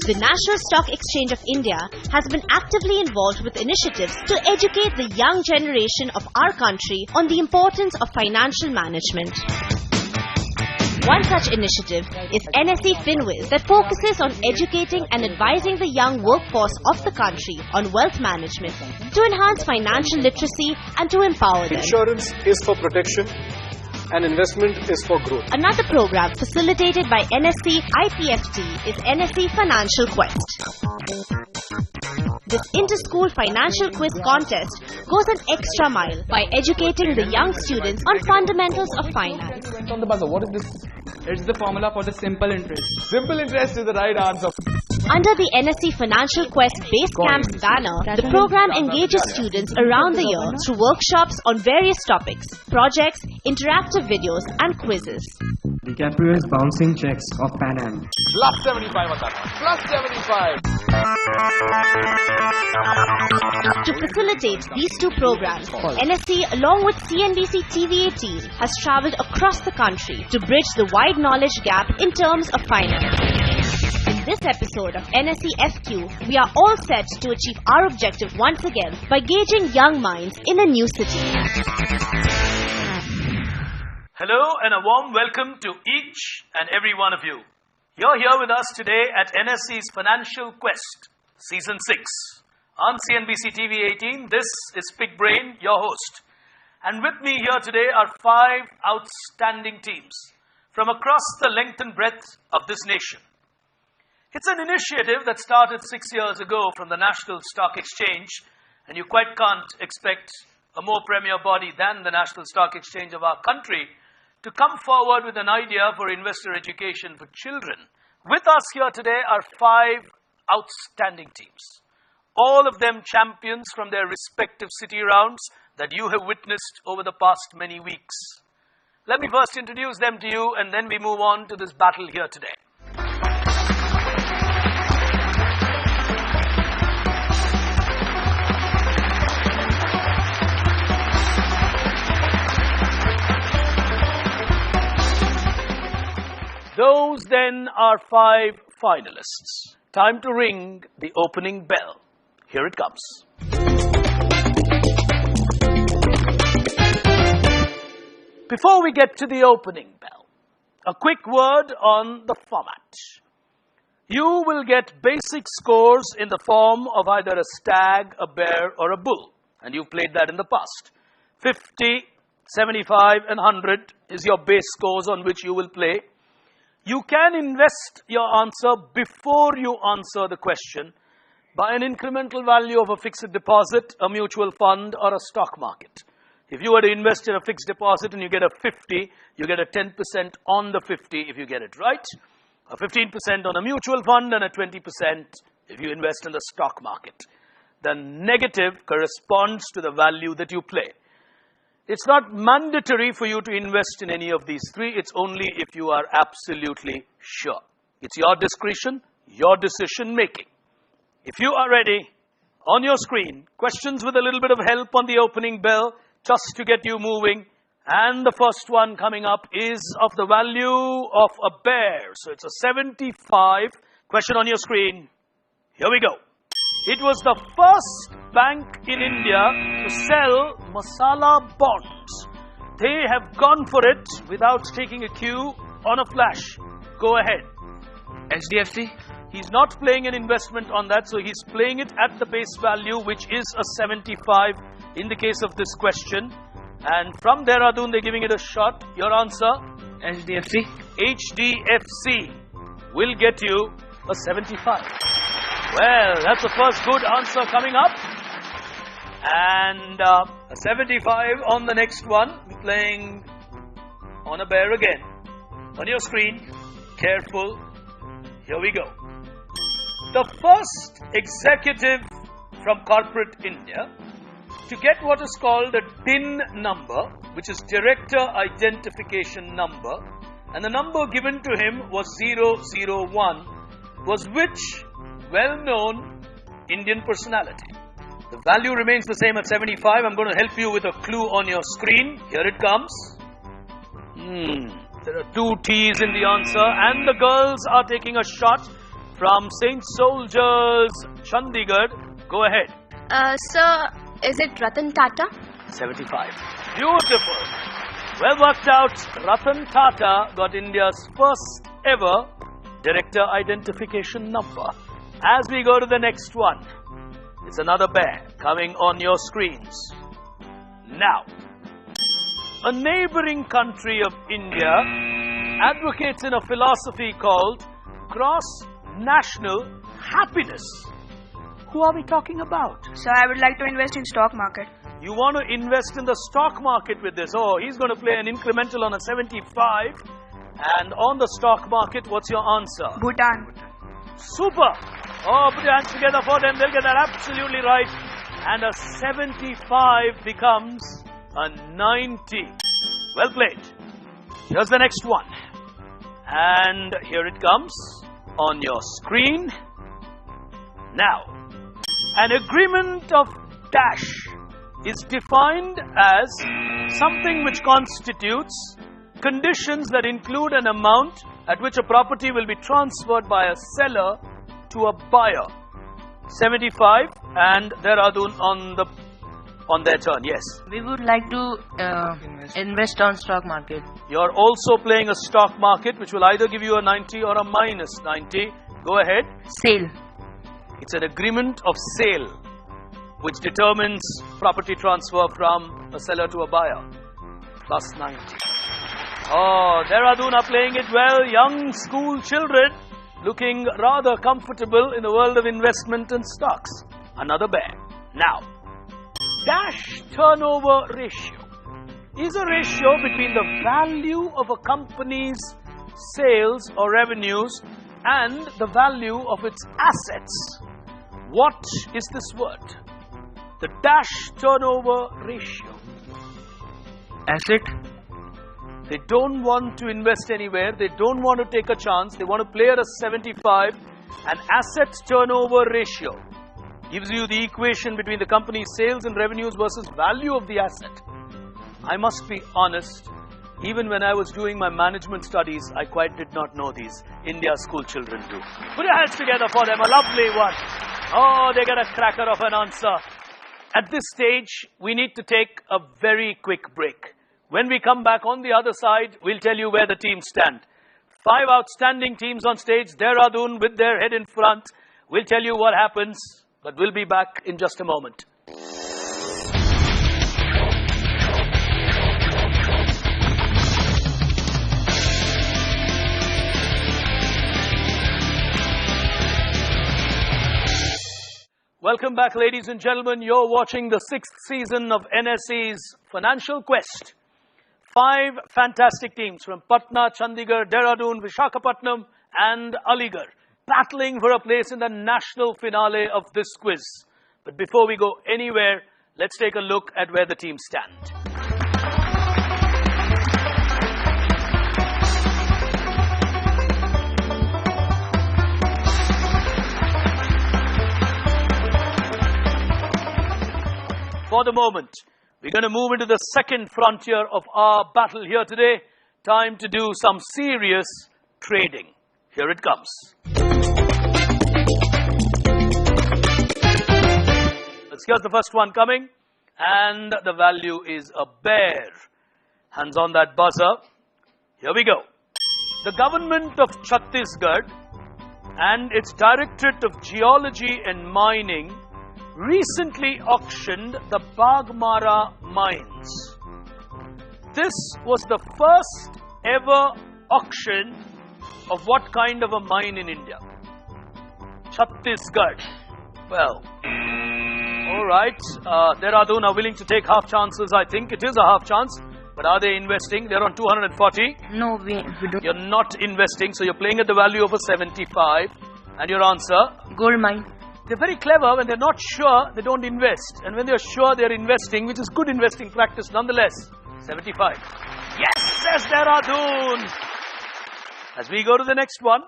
The National Stock Exchange of India has been actively involved with initiatives to educate the young generation of our country on the importance of financial management. One such initiative is Nse Fq that focuses on educating and advising the young workforce of the country on wealth management to enhance financial literacy and to empower them. Insurance is for protection and investment is for growth. Another program facilitated by NSE IPFT is NSE Financial Quest. This inter-school financial quiz contest goes an extra mile by educating the young students on fundamentals of finance. On the buzzer, what is this? It's the formula for the simple interest. Simple interest is the right answer. Under the NSE Financial Quest Base Camps banner, the program engages students around the year through workshops on various topics, projects, interactive videos and quizzes. DiCaprio is bouncing checks of Pan Am. Plus 75 on that one. Plus 75. To facilitate these two programs, NSE along with CNBC TV18 has travelled across the country to bridge the wide knowledge gap in terms of finance. In this episode of Nse Fq, we are all set to achieve our objective once again by gauging young minds in a new city. Hello and a warm welcome to each and every one of you. You're here with us today at NSE's Financial Quest, Season 6. On CNBC TV18, this is Big Brain, your host. And with me here today are 5 outstanding teams from across the length and breadth of this nation. It's an initiative that started 6 years ago from the National Stock Exchange, and you quite can't expect a more premier body than the National Stock Exchange of our country to come forward with an idea for investor education for children. With us here today are 5 outstanding teams, all of them champions from their respective city rounds that you have witnessed over the past many weeks. Let me first introduce them to you and then we move on to this battle here today. Those then are 5 finalists. Time to ring the opening bell. Here it comes. Before we get to the opening bell, a quick word on the format. You will get basic scores in the form of either a stag, a bear, or a bull. And you've played that in the past. 50, 75, and 100 is your base scores on which you will play. You can invest your answer before you answer the question by an incremental value of a fixed deposit, a mutual fund, or a stock market. If you were to invest in a fixed deposit and you get a 50, you get a 10% on the 50 if you get it right, a 15% on a mutual fund, and a 20% if you invest in the stock market. The negative corresponds to the value that you play. It's not mandatory for you to invest in any of these 3. It's only if you are absolutely sure. It's your discretion, your decision making. If you are ready, on your screen, questions with a little bit of help on the opening bell, just to get you moving. And the first one coming up is of the value of a bear. So it's a 75. Question on your screen. Here we go. It was the first bank in India to sell masala bonds. They have gone for it without taking a cue on a flash. Go ahead. HDFC? He's not playing an investment on that, so he's playing it at the base value, which is a 75 in the case of this question. And from Dehradun, they're giving it a shot. Your answer? HDFC? HDFC will get you a 75. Well, that's the first good answer coming up. And a 75 on the next one. Playing on a bear again. On your screen. Careful. Here we go. The first executive from corporate India to get what is called a DIN number, which is Director Identification Number, and the number given to him was 001, was which well-known Indian personality? The value remains the same at 75. I'm going to help you with a clue on your screen. Here it comes. There are 2 T's in the answer, and the girls are taking a shot from Saint Soldiers, Chandigarh. Go ahead. Sir, is it Ratan Tata? 75. Beautiful. Well worked out. Ratan Tata got India's first ever director identification number. As we go to the next one, it's another bear coming on your screens. Now, a neighboring country of India advocates in a philosophy called cross-national happiness. Who are we talking about? Sir, I would like to invest in stock market. You want to invest in the stock market with this. Oh, he's going to play an incremental on a 75. And on the stock market, what's your answer? Bhutan. Super. Oh, put your hands together for them. They'll get that absolutely right. And a 75 becomes a 90. Well played. Here's the next one. And here it comes on your screen. Now, an agreement of dash is defined as something which constitutes conditions that include an amount at which a property will be transferred by a seller to a buyer. 75 and Dehradun on their turn. Yes. We would like to invest on stock market. You're also playing a stock market which will either give you a 90 or a minus 90. Go ahead. Sale. It's an agreement of sale which determines property transfer from a seller to a buyer. Plus 90. Oh, Dehradun are playing it well. Young school children looking rather comfortable in the world of investment and stocks. Another bear. Now, dash turnover ratio is a ratio between the value of a company's sales or revenues and the value of its assets. What is this word? The dash turnover ratio. Asset. They don't want to invest anywhere. They don't want to take a chance. They want to play at a 75. An asset turnover ratio gives you the equation between the company's sales and revenues versus value of the asset. I must be honest, even when I was doing my management studies, I quite did not know these. India school children do. Put your hands together for them. A lovely one. Oh, they get a cracker of an answer. At this stage, we need to take a very quick break. When we come back on the other side, we'll tell you where the teams stand. 5 outstanding teams on stage. Dehradun with their head in front. We'll tell you what happens, but we'll be back in just a moment. Welcome back, ladies and gentlemen. You're watching the 6th season of NSE's Financial Quest. 5 fantastic teams from Patna, Chandigarh, Dehradun, Visakhapatnam and Aligarh battling for a place in the national finale of this quiz. But before we go anywhere, let's take a look at where the teams stand. For the moment, we're going to move into the second frontier of our battle here today. Time to do some serious trading. Here it comes. Here's the first one coming. And the value is a bear. Hands on that buzzer. Here we go. The government of Chhattisgarh and its Directorate of Geology and Mining recently auctioned the Bagmara mines. This was the first ever auction of what kind of a mine in India? Chhattisgarh. Well, alright. Dehradun are willing to take half chances. I think it is a half chance. But are they investing? They're on 240. No, we don't. You're not investing, so you're playing at the value of a 75. And your answer? Gold mine. They're very clever. When they're not sure, they don't invest. And when they're sure, they're investing, which is good investing practice nonetheless. 75. Yes, says Dehradun. As we go to the next one,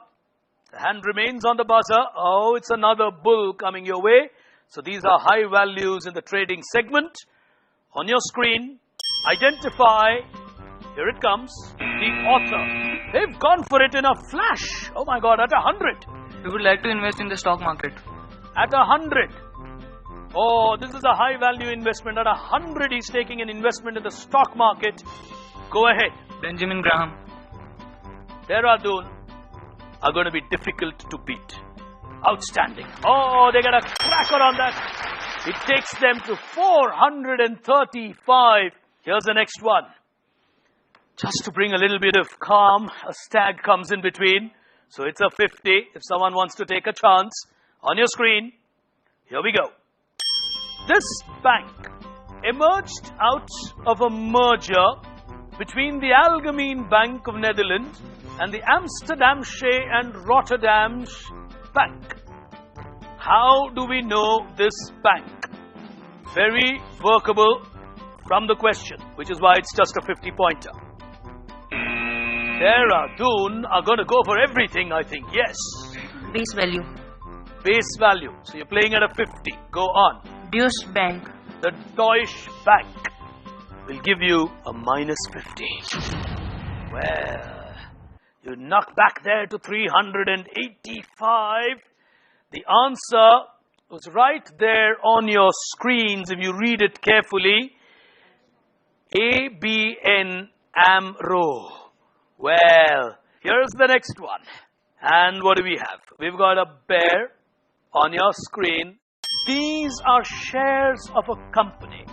the hand remains on the buzzer. Oh, it's another bull coming your way. So these are high values in the trading segment. On your screen, identify, here it comes, the author. They've gone for it in a flash. Oh my God, at 100. We would like to invest in the stock market. At 100. Oh, this is a high value investment. At 100, he's taking an investment in the stock market. Go ahead. Benjamin Graham. Dehradun are going to be difficult to beat. Outstanding. Oh, they got a cracker on that. It takes them to 435. Here's the next one. Just to bring a little bit of calm, a stag comes in between. So it's a 50 if someone wants to take a chance. On your screen, here we go. This bank emerged out of a merger between the Algemeen Bank of Netherlands and the Amsterdamse and Rotterdamse Bank. How do we know this bank? Very workable from the question, which is why it's just a 50-pointer. Dehradun are going to go for everything, I think. Yes. Base value. Base value. So you're playing at a 50. Go on. Deutsche Bank. The Deutsche Bank will give you a minus 50. Well, you knock back there to 385. The answer was right there on your screens if you read it carefully. ABN AMRO. Well, here's the next one. And what do we have? We've got a bear on your screen. These are shares of a company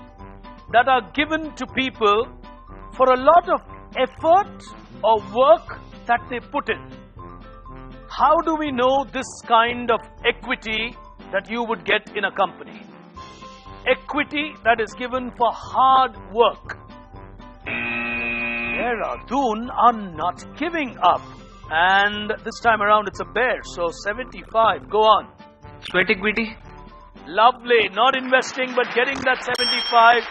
that are given to people for a lot of effort or work that they put in. How do we know this kind of equity that you would get in a company? Equity that is given for hard work. Dehradun are not giving up. And this time around it's a bear, so 75. Go on. Sweat equity. Lovely. Not investing, but getting that 75.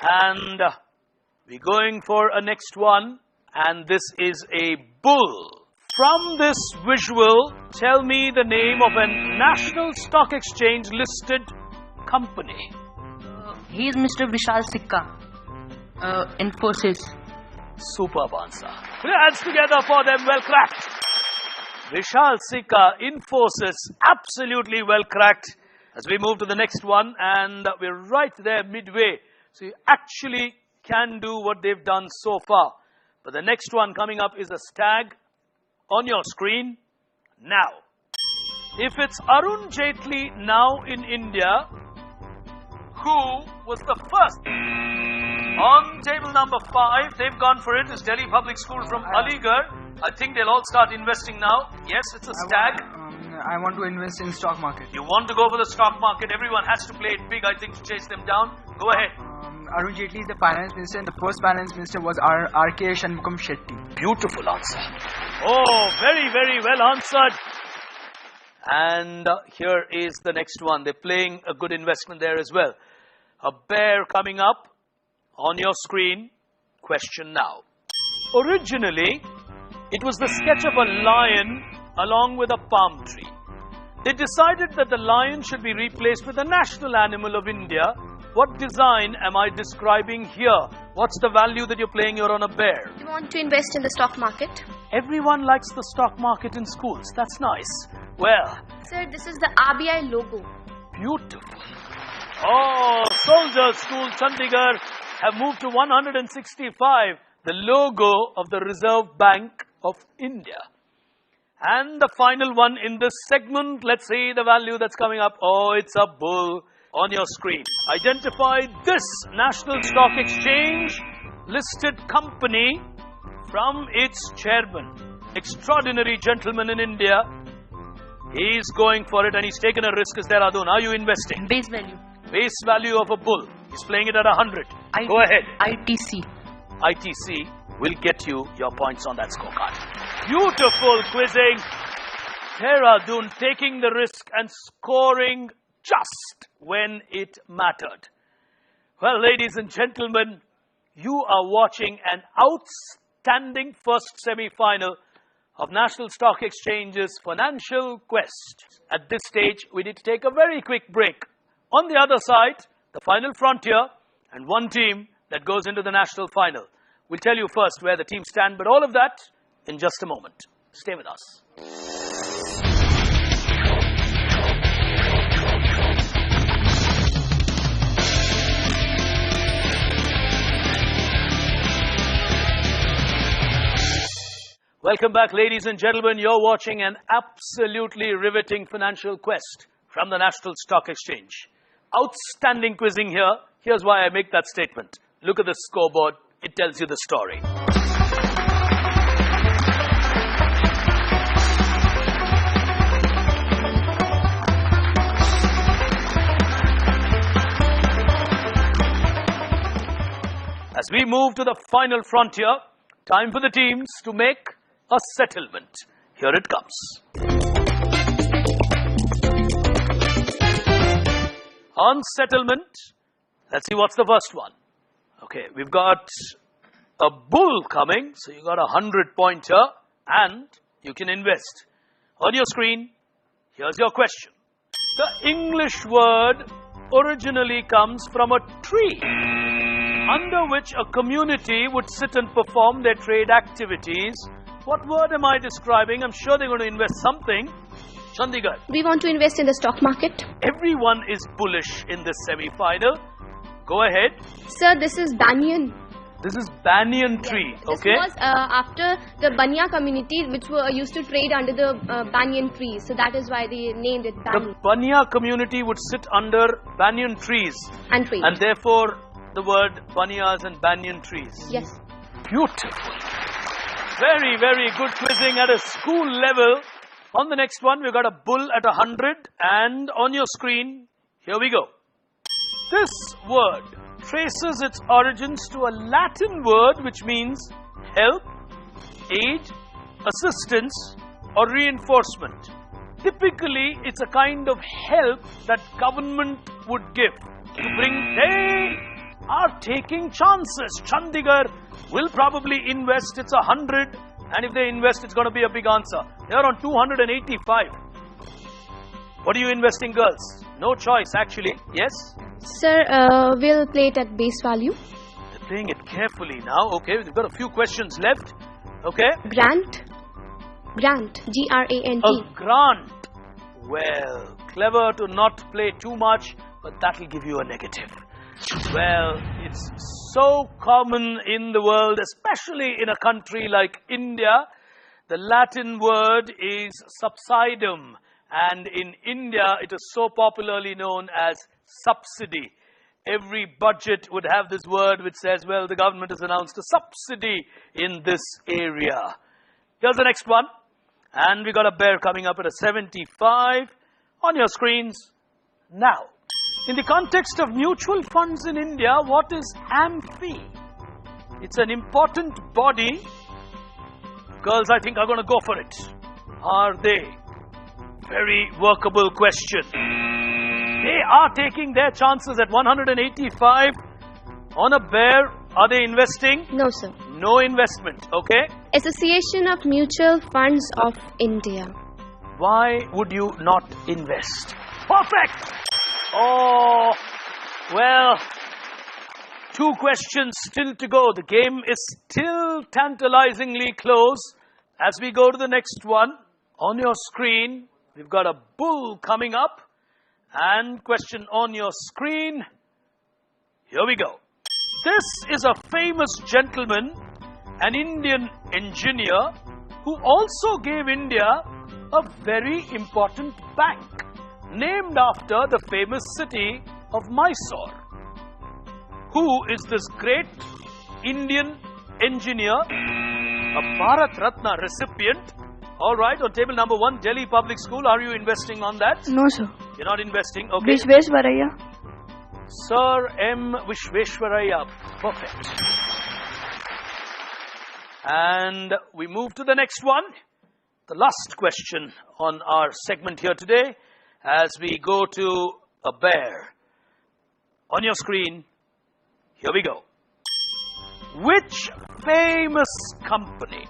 And we're going for a next one. And this is a bull. From this visual, tell me the name of a National Stock Exchange listed company. He is Mr. Vishal Sikka. Infosys. Superb answer. Put your hands together for them. Well cracked. Vishal Sikka, Infosys, absolutely well cracked. As we move to the next one, and we're right there midway. So you actually can do what they've done so far. But the next one coming up is a stag on your screen now. If it's Arun Jaitley now in India, who was the first? On table number 5, they've gone for it. It's Delhi Public School from Aligarh. I think they'll all start investing now. Yes, it's a stag. I want to invest in stock market. You want to go for the stock market. Everyone has to play it big, I think, to chase them down. Go ahead. Arun Jaitley is the finance minister, and the first finance minister was R.K. Shanmugam Shetty. Beautiful answer. Oh, very, very well answered. And here is the next one. They're playing a good investment there as well. A bear coming up on your screen. Question now. Originally, it was the sketch of a lion along with a palm tree. They decided that the lion should be replaced with the national animal of India. What design am I describing here? What's the value that you're playing here on a bear? You want to invest in the stock market? Everyone likes the stock market in schools. That's nice. Well, Sir, this is the RBI logo. beautiful. Oh, Soldiers School, Chandigarh have moved to 165. The logo of the Reserve Bank of India. And the final one in this segment, let's see the value that's coming up. Oh, it's a bull on your screen. Identify this National Stock Exchange listed company from its chairman. Extraordinary gentleman in India. He's going for it and he's taken a risk as Dehradun. Are you investing? Base value. Base value of a bull. He's playing it at 100. Go ahead. ITC. ITC will get you your points on that scorecard. Beautiful quizzing. Dehradun taking the risk and scoring just when it mattered. Well, ladies and gentlemen, you are watching an outstanding first semi-final of National Stock Exchange's Financial Quest. At this stage, we need to take a very quick break. On the other side, the final frontier and one team that goes into the national final. We'll tell you first where the teams stand, but all of that in just a moment. Stay with us. Welcome back, ladies and gentlemen. You're watching an absolutely riveting financial quest from the National Stock Exchange. Outstanding quizzing here. Here's why I make that statement. Look at the scoreboard. It tells you the story. As we move to the final frontier, time for the teams to make a settlement. Here it comes. On settlement, let's see what's the first one. Okay, we've got a bull coming, so you got 100-pointer and you can invest. On your screen, here's your question. The English word originally comes from a tree under which a community would sit and perform their trade activities. What word am I describing? I'm sure they're going to invest something. Chandigarh. We want to invest in the stock market. Everyone is bullish in this semi-final. Go ahead. Sir, this is banyan. This is banyan tree, okay? This was after the Banya community, which were used to trade under the banyan trees. So that is why they named it banyan. The Banya community would sit under banyan trees. And trade. And therefore, the word banyas and banyan trees. Yes. Beautiful. Very, very good quizzing at a school level. On the next one, we've got a bull at 100. And on your screen, here we go. This word traces its origins to a Latin word which means help, aid, assistance, or reinforcement. Typically, it's a kind of help that government would give to bring. They are taking chances. Chandigarh will probably invest. It's 100, and if they invest, it's going to be a big answer. They're on 285. What are you investing, girls? No choice, actually. Yes? Sir, we'll play it at base value. They're playing it carefully now. Okay, we've got a few questions left. Okay. Grant. Grant. A grant. Well, clever to not play too much, but that'll give you a negative. Well, it's so common in the world, especially in a country like India. The Latin word is subsidum, and in India it is so popularly known as subsidy. Every budget would have this word which says, well, the government has announced a subsidy in this area. Here's the next one. And we got a bear coming up at a 75 on your screens now. In the context of mutual funds in India, what is AMFI? It's an important body. Girls, I think, are going to go for it. Are they? Very workable question. They are taking their chances at 185 on a bear. Are they investing? No, sir. No investment, okay? Association of Mutual Funds of India. Why would you not invest? Perfect! Oh, well, 2 questions still to go. The game is still tantalizingly close. As we go to the next one, on your screen, we've got a bull coming up. And question on your screen. Here we go. This is a famous gentleman, an Indian engineer, who also gave India a very important bank, named after the famous city of Mysore. Who is this great Indian engineer, a Bharat Ratna recipient? All right, on table number 1, Delhi Public School. Are you investing on that? No, sir. You're not investing? Okay. Vishveshwaraya. Sir M. Vishveshwaraya. Perfect. And we move to the next one. The last question on our segment here today as we go to a bear. On your screen, here we go. Which famous company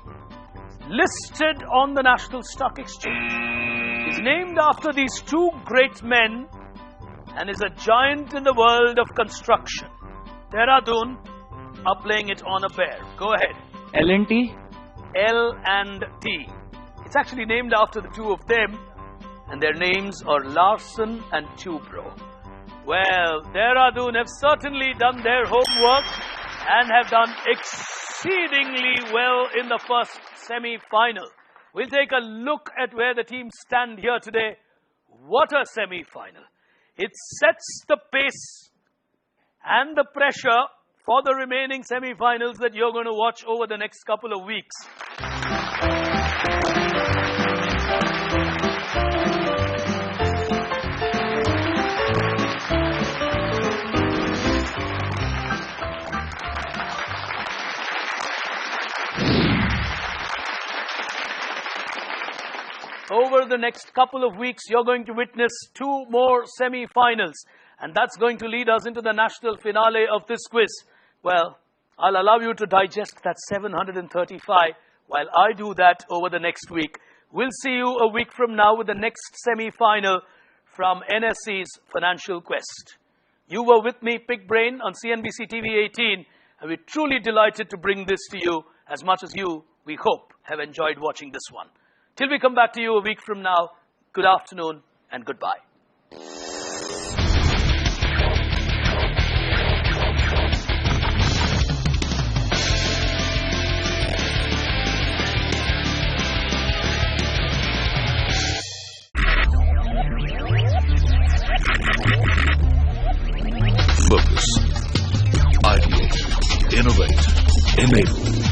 listed on the National Stock Exchange is named after these 2 great men and is a giant in the world of construction? Dehradun are playing it on a bear. Go ahead. L&T. L&T. It's actually named after the 2 of them, and their names are Larsen and Tubro. Well, Dehradun have certainly done their homework and have done exceedingly well in the first semi-final. We'll take a look at where the teams stand here today. What a semi-final. It sets the pace and the pressure for the remaining semi-finals that you're going to watch over the next couple of weeks. Over the next couple of weeks, you're going to witness 2 more semi-finals. And that's going to lead us into the national finale of this quiz. Well, I'll allow you to digest that 735 while I do that over the next week. We'll see you a week from now with the next semi-final from NSE's Financial Quest. You were with me, Pig Brain, on CNBC TV 18. And we're truly delighted to bring this to you as much as you, we hope, have enjoyed watching this one. Till we come back to you a week from now, good afternoon and goodbye. Focus. Ideate. Innovate. Enable.